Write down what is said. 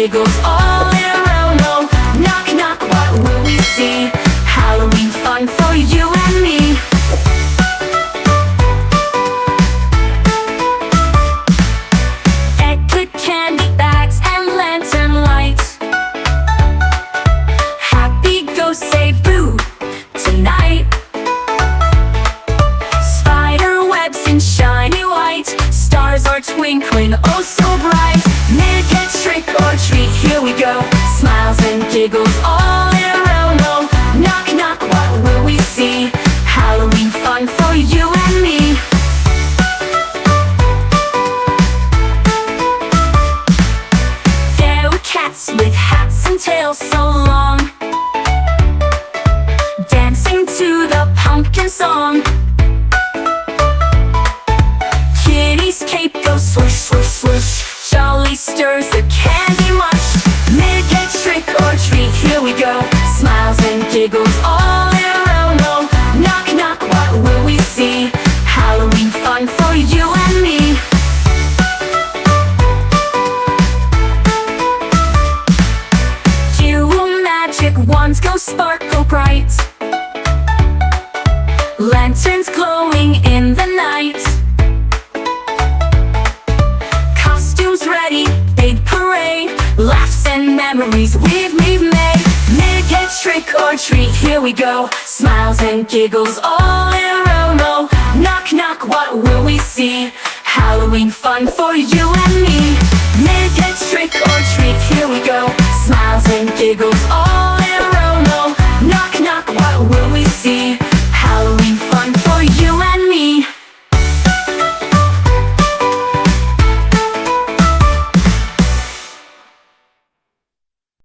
giggles all in a row. No, knock, knock, what will we see? Halloween fun for you and me. Egg, good candy bags and lantern lights. Happy ghosts say boo tonight. Spider webs in shiny white. Stars are twinkling oh so bright. Get trick or treat, here we go. Smiles and giggles all in a row. No, knock, knock, what will we see? Halloween fun for you and me. There were cats with hats and tails so long, dancing to the pumpkin song. Kitty's cape goes swish, swish, swish. Jolly stirs the candy mush. Get trick or treat, here we go. Smiles and giggles all in a row. No, knock, knock, what will we see? Halloween fun for you and me. Dual magic wands go sparkle bright. Lanterns glowing in the night. Ready, big parade, laughs and memories we've made. Get trick or treat, here we go. Smiles and giggles all in a row. No, knock, knock, what will we see? Halloween fun for you and me. Get trick or treat, here we go. Smiles and giggles all in a row. No, knock, knock, what will we see?